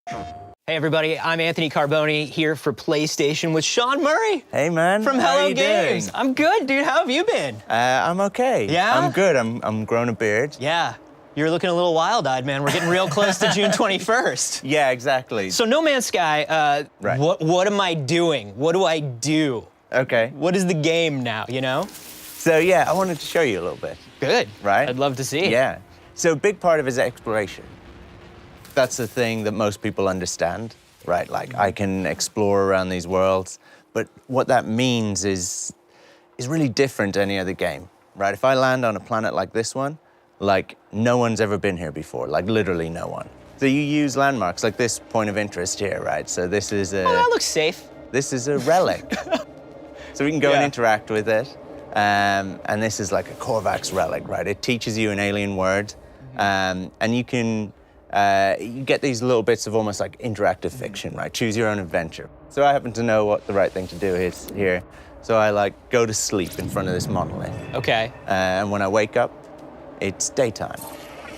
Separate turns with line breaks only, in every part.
Hey everybody, I'm Энтони Карбони here for PlayStation with Шоном Mюrreем.
Hey man,
From
how
Hello
you
Games.
doing?
I'm good, dude. How have you been?
I'm okay.
Yeah?
I'm good. I'm growing a beard.
Yeah, you're looking a little wild-eyed, man. We're getting real close to June 21st.
Yeah, exactly.
So No Man's Sky,
Right.
what am I doing? What do I do?
Okay.
What is the game now, you know?
So yeah, I wanted to show you a little bit.
Good.
Right?
I'd love to see.
Yeah. So a big part of it is exploration. That's the thing that most people understand, right? Like I can explore around these worlds, but what that means is really different to any other game, right? If I land on a planet like this one, like no one's ever been here before, like literally no one. So you use landmarks like this point of interest here, right? So this is
Oh, that looks safe.
This is a relic. So we can go and interact with it. And this is like a Korvax relic, right? It teaches you an alien word. And you can you get these little bits of almost like interactive fiction, right? Choose your own adventure. So I happen to know what the right thing to do is here. So I like go to sleep in front of this monolith.
Okay.
And when I wake up, it's daytime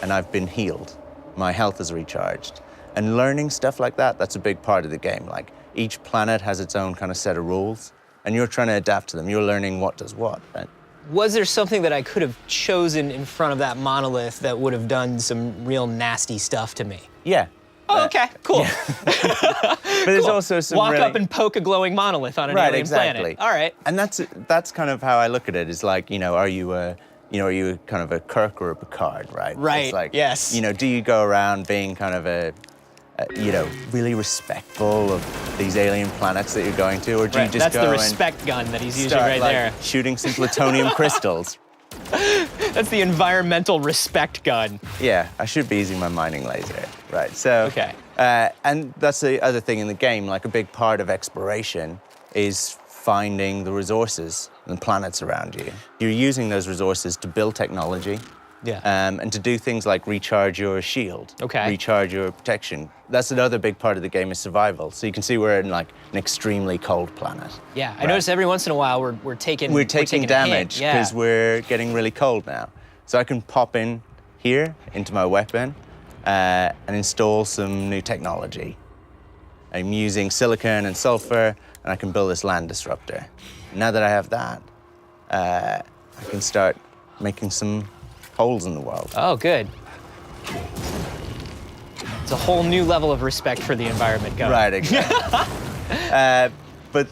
and I've been healed. My health is recharged. And learning stuff like that, that's a big part of the game. Like each planet has its own kind of set of rules and you're trying to adapt to them. You're learning what does what, right?
Was there something that I could have chosen in front of that monolith that would have done some real nasty stuff to me?
Yeah.
Oh, okay, cool.
Yeah. But there's also some
Walk
really...
up and poke a glowing monolith on an alien planet. All right.
And that's kind of how I look at it. Is like, you know, are you kind of a Kirk or a Picard, right?
Right.
It's like,
yes.
You know, do you go around being kind of a you know, really respectful of these alien planets that you're going to, or do you just
That's
go
the respect gun that he's using right
like,
there.
shooting some plutonium crystals?
That's the environmental respect gun.
Yeah, I should be using my mining laser, right? So,
okay.
And that's the other thing in the game. Like a big part of exploration is finding the resources and planets around you. You're using those resources to build technology.
Yeah.
And to do things like recharge your shield, recharge your protection. That's another big part of the game is survival. So you can see we're in like an extremely cold planet.
Yeah, I notice every once in a while we're taking
damage because we're getting really cold now. So I can pop in here into my weapon and install some new technology. I'm using silicon and sulfur, and I can build this land disruptor. Now that I have that, I can start making some holes in the world.
Oh, good. It's a whole new level of respect for the environment going.
Right, exactly. But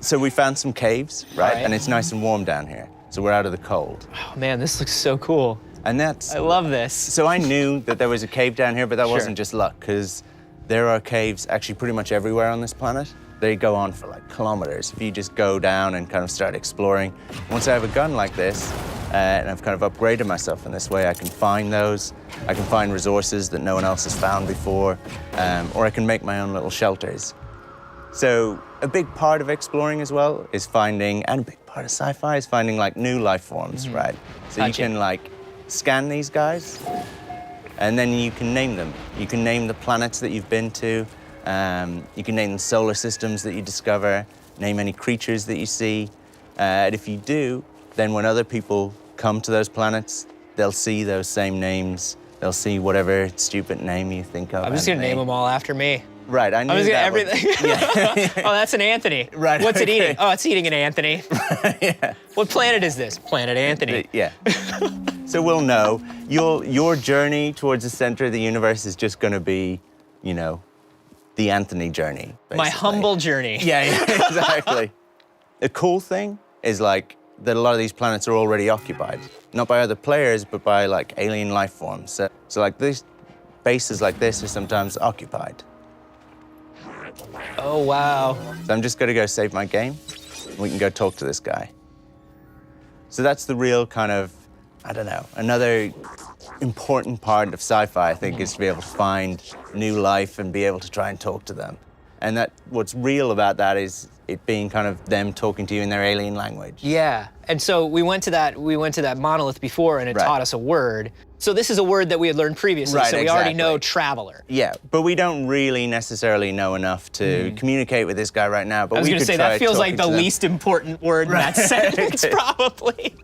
so we found some caves, right? And it's nice and warm down here. So we're out of the cold.
Oh man, this looks so cool.
And that's...
I love this.
So I knew that there was a cave down here, but that wasn't just luck, because there are caves actually pretty much everywhere on this planet. They go on for like kilometers. If you just go down and kind of start exploring. Once I have a gun like this, and I've kind of upgraded myself in this way, I can find those. I can find resources that no one else has found before, or I can make my own little shelters. So a big part of exploring as well is finding, and a big part of sci-fi is finding like new life forms, right? So you can like scan these guys, and then you can name them. You can name the planets that you've been to. You can name the solar systems that you discover, name any creatures that you see. And if you do, then when other people come to those planets, they'll see those same names. They'll see whatever stupid name you think of.
I'm just gonna name them all after me.
Right, I knew that.
Everything. Oh, that's an Anthony.
Right.
What's it eating? Oh, it's eating an Anthony.
Yeah.
What planet is this? Planet Anthony.
Yeah. So we'll know. Your journey towards the center of the universe is just gonna be, you know, the Anthony journey, basically.
My humble journey.
Yeah, exactly. The cool thing is like that a lot of these planets are already occupied, not by other players, but by like alien life forms. So like these bases like this are sometimes occupied.
Oh, wow.
So I'm just gonna go save my game, and we can go talk to this guy. So that's the real kind of, I don't know, another important part of sci-fi, I think, is to be able to find new life and be able to try and talk to them. And that what's real about that is it being kind of them talking to you in their alien language.
Yeah, and so we went to that monolith before, and it
Right.
taught us a word. So this is a word that we had learned previously,
Right,
so we already
exactly.
know traveler.
Yeah, but we don't really necessarily know enough to communicate with this guy right now. But
I was
we
going to
could
say,
try
that feels like
talking
the
to them.
least important word in that sentence, probably.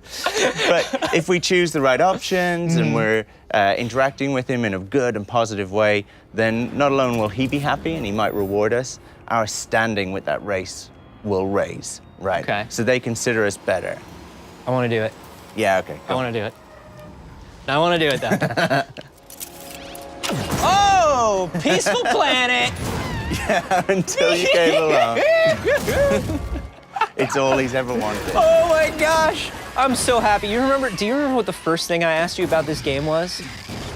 But if we choose the right options and we're interacting with him in a good and positive way, then not alone will he be happy and he might reward us, our standing with that race will raise, right?
Okay.
So they consider us better.
I want to do it.
Yeah, okay.
I want to do it. I want to do it, though. Oh, peaceful planet.
Yeah, until you came along. It's all he's ever wanted.
Oh my gosh, I'm so happy. Do you remember what the first thing I asked you about this game was?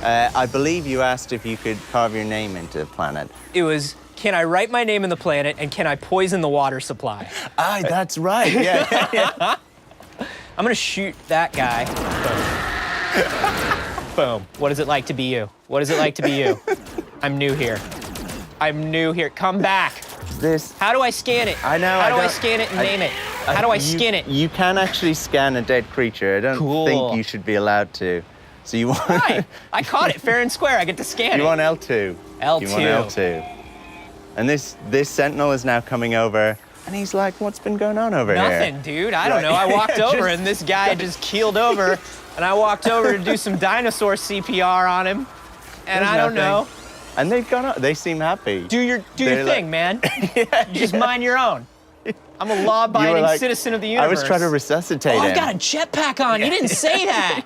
I believe you asked if you could carve your name into a planet.
It was, can I write my name in the planet and can I poison the water supply?
Ah, that's right. Yeah.
I'm gonna shoot that guy. Boom. What is it like to be you? What is it like to be you? I'm new here. I'm new here. Come back.
This.
How do I scan it?
I know.
How do I scan it and name it? How do I skin it?
You can actually scan a dead creature. I don't
Cool.
think you should be allowed to. So you want.
Right. I caught it fair and square. I get to scan
You
it.
want L2.
L2.
You want L2. And this sentinel is now coming over, and he's like, "What's been going on over here?"
Nothing, dude. I don't
Right.
know. I walked
Just-
over and this guy just keeled over, and I walked over to do some dinosaur CPR on him, and
There's
I don't
nothing.
know.
And they've gone up. They seem happy.
Do your
They're
thing, man. You just mind your own. I'm a law-abiding
like,
citizen of the universe.
I was trying to resuscitate
Oh,
him.
I've got a jetpack on. You didn't say that.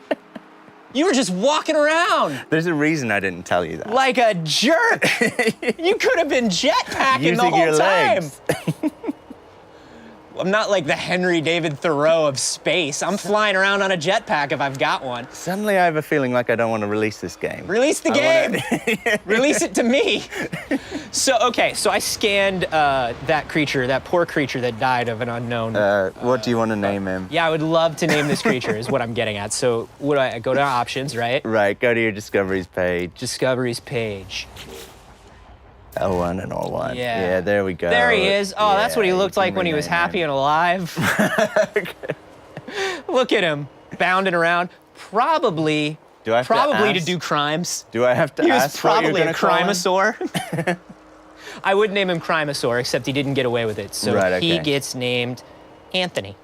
You were just walking around
There's a reason I didn't tell you that.
like a jerk. You could have been jetpacking the
Using
whole
your
time.
legs.
I'm not like the Henry David Thoreau of space. I'm flying around on a jetpack if I've got one.
Suddenly I have a feeling like I don't want to release this game.
Release the
I
game.
wanna-
Release it to me. So I scanned that creature, that poor creature that died of an unknown.
What do you want to name him?
Yeah, I would love to name this creature, is what I'm getting at. So would I go to options, right?
Right, go to your discoveries page.
Discoveries page.
L1 and R1.
Yeah.
Yeah, there we go.
There he is. Oh, that's what he
Yeah,
looked
you
like
can
when he was
rename
happy
him.
and alive. Look at him, bounding around. Probably
Do I have to
to
ask?
do crimes.
Do I have to
He was
ask what you're
probably a
gonna call him?
crimesaur. I would name him Crimesaur, except he didn't get away with it. So
Right,
he
okay.
gets named Anthony.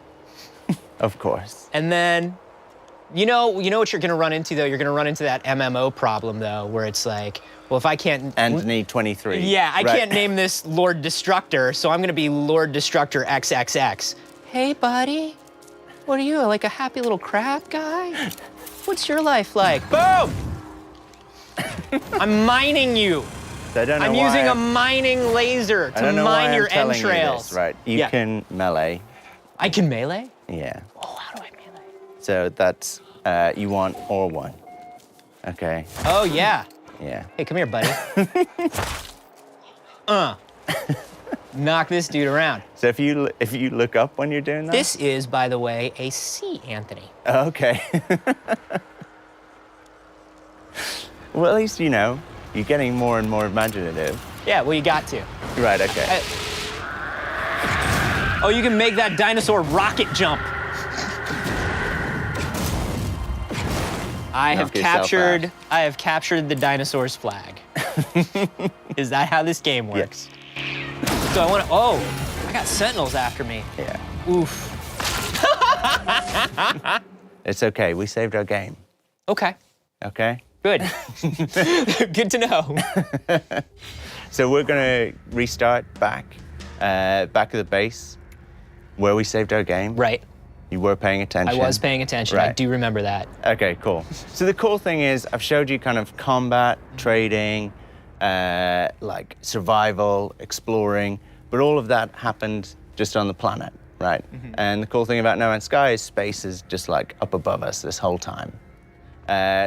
Of course.
And then, you know what you're gonna run into though? You're gonna run into that MMO problem though, where it's like, well, if I can't.
Anthony 23.
Yeah, I
Right.
can't name this Lord Destructor, so I'm gonna be Lord Destructor XXX. Hey, buddy. What are you, like a happy little crab guy? What's your life like? Boom! I'm mining you.
I don't know
I'm
why
using a mining laser
I
to
don't know why
mine
I'm
your
telling you
entrails.
this, right? You
Yeah.
can melee.
I can melee?
Yeah.
Oh, how do I melee?
So that's, you want R1. Okay.
Oh, yeah.
Yeah.
Hey, come here, buddy. Knock this dude around.
So if you look up when you're doing that?
This is, by the way, a sea Anthony.
Okay. Well, at least, you're getting more and more imaginative.
Yeah, well, you got to.
Right, okay.
Oh, you can make that dinosaur rocket jump. I have captured the dinosaur's flag. Is that how this game works?
Yes.
So I got sentinels after me.
Yeah.
Oof.
It's okay. We saved our game.
Okay,
Okay?
good. Good to know.
So we're going to restart back at the base where we saved our game.
Right.
You were paying attention.
I was paying attention. I
Right.
do remember that.
Okay, cool. So the cool thing is I've showed you kind of combat, trading, like survival, exploring, but all of that happened just on the planet, right?
Mm-hmm.
And the cool thing about No Man's Sky is space is just like up above us this whole time.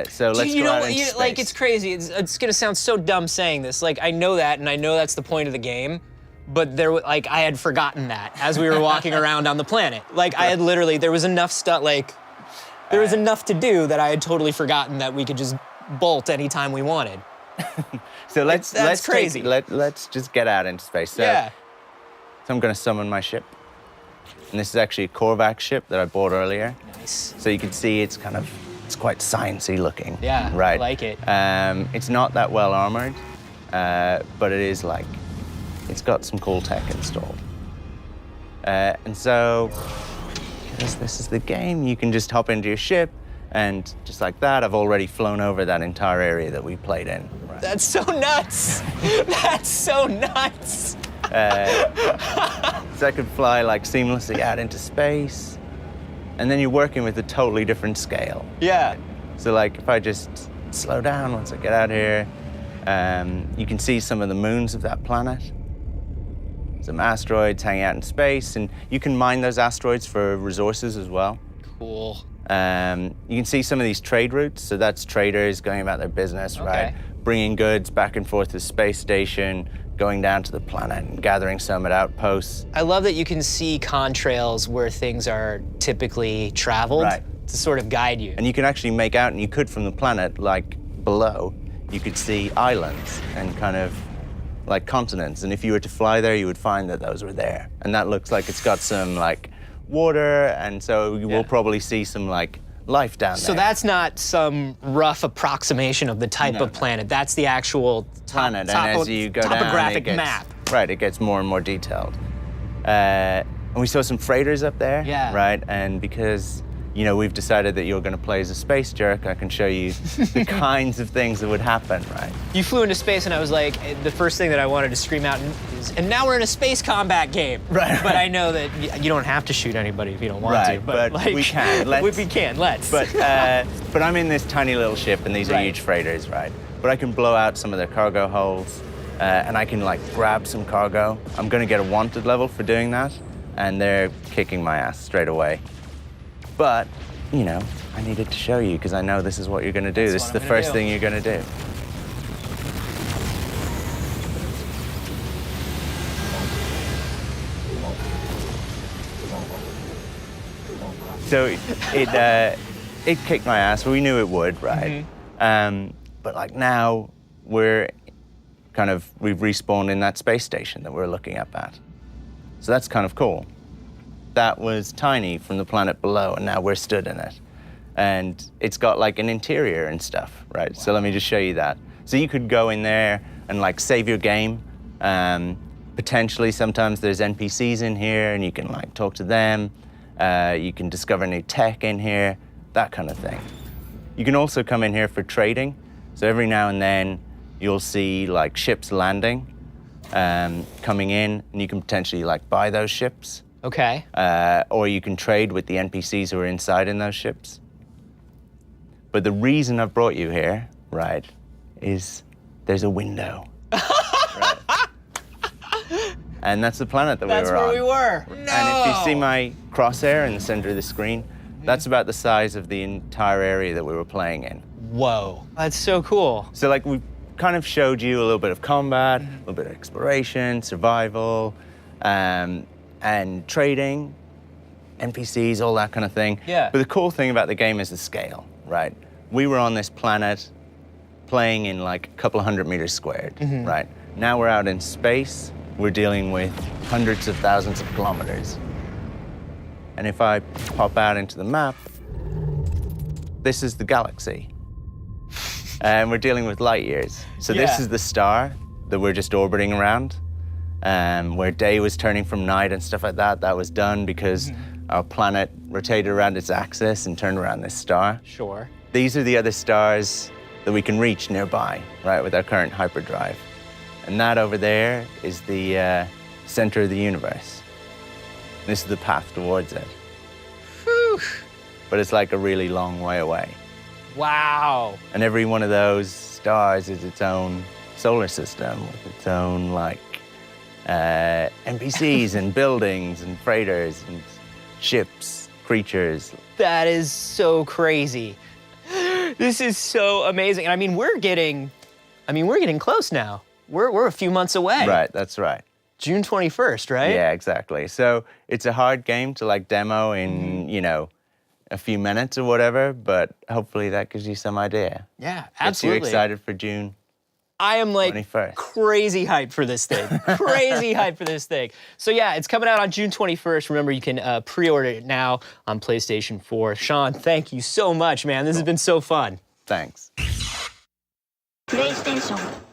So let's
you
go
know,
out into space.
like it's crazy. It's gonna sound so dumb saying this. Like I know that, and I know that's the point of the game. But I had forgotten that as we were walking around on the planet. Like I had literally, there was enough stuff. Like there was enough to do that I had totally forgotten that we could just bolt anytime we wanted.
So let's
that's crazy.
let's just get out into space. So
Yeah.
So I'm going to summon my ship. And this is actually a Korvax ship that I bought earlier.
Nice.
So you can see it's quite sciencey looking.
Yeah,
right.
I like it.
It's not that well armored, but it is like, it's got some cool tech installed. And so, because this is the game, you can just hop into your ship, and just like that, I've already flown over that entire area that we played in. Right.
That's so nuts. That's so nuts.
So I could fly like seamlessly out into space, and then you're working with a totally different scale.
Yeah.
So like if I just slow down once I get out here, you can see some of the moons of that planet. Some asteroids hanging out in space, and you can mine those asteroids for resources as well.
Cool.
You can see some of these trade routes, so that's traders going about their business, right? Bringing goods back and forth to the space station, going down to the planet and gathering some at outposts.
I love that you can see contrails where things are typically traveled to sort of guide you.
And you can actually make out, and you could from the planet, like below, you could see islands and kind of like continents. And if you were to fly there, you would find that those were there. And that looks like it's got some like water, and so you will probably see some like life down there.
So that's not some rough approximation of the type of planet. That's the actual
planet. And as you go down,
topographic map.
Right, it gets more and more detailed. And we saw some freighters up there.
Yeah.
Right, and because we've decided that you're going to play as a space jerk, I can show you the kinds of things that would happen, right?
You flew into space, and I was like, the first thing that I wanted to scream out is, and now we're in a space combat game.
Right.
But I know that you don't have to shoot anybody if you don't want to.
But
like,
we can.
Let's.
But I'm in this tiny little ship, and these are huge freighters, right? But I can blow out some of their cargo holds, and I can like grab some cargo. I'm going to get a wanted level for doing that, and they're kicking my ass straight away. But, I needed to show you because I know this is what you're going to do. This is the first thing you're going to do. So it kicked my ass. We knew it would, right? But like now we've respawned in that space station that we're looking up at. So that's kind of cool. That was tiny from the planet below, and now we're stood in it. And it's got like an interior and stuff, right? Wow. So let me just show you that. So you could go in there and like save your game. Potentially sometimes there's NPCs in here and you can like talk to them. You can discover new tech in here, that kind of thing. You can also come in here for trading. So every now and then you'll see like ships landing, coming in, and you can potentially like buy those ships.
Okay.
Or you can trade with the NPCs who are inside in those ships. But the reason I've brought you here, right, is there's a window. Right. And that's the planet that we were on.
That's where we were. No!
And if you see my crosshair in the center of the screen, that's about the size of the entire area that we were playing in.
Whoa. That's so cool.
So like we kind of showed you a little bit of combat, a little bit of exploration, survival, and trading, NPCs, all that kind of thing.
Yeah.
But the cool thing about the game is the scale, right? We were on this planet playing in like a couple of 100 meters squared, right? Now we're out in space, we're dealing with hundreds of thousands of kilometers. And if I pop out into the map, this is the galaxy. And we're dealing with light years. So this is the star that we're just orbiting around. Where day was turning from night and stuff like that, that was done because our planet rotated around its axis and turned around this star.
Sure.
These are the other stars that we can reach nearby, right, with our current hyperdrive. And that over there is the center of the universe. This is the path towards it.
Whew.
But it's like a really long way away.
Wow.
And every one of those stars is its own solar system with its own, like, NPCs and buildings and freighters and ships, creatures.
That is so crazy. This is so amazing. And I mean, we're getting close now. We're a few months away.
Right, that's right.
June 21st, right?
Yeah, exactly. So it's a hard game to like demo in, a few minutes or whatever, but hopefully that gives you some idea.
Yeah,
Gets
absolutely.
you excited for June.
I am like
21st.
crazy hyped for this thing. Crazy hyped for this thing. So yeah, it's coming out on June 21st. Remember, you can pre-order it now on PlayStation 4. Sean, thank you so much, man. This has been so fun.
Thanks.
PlayStation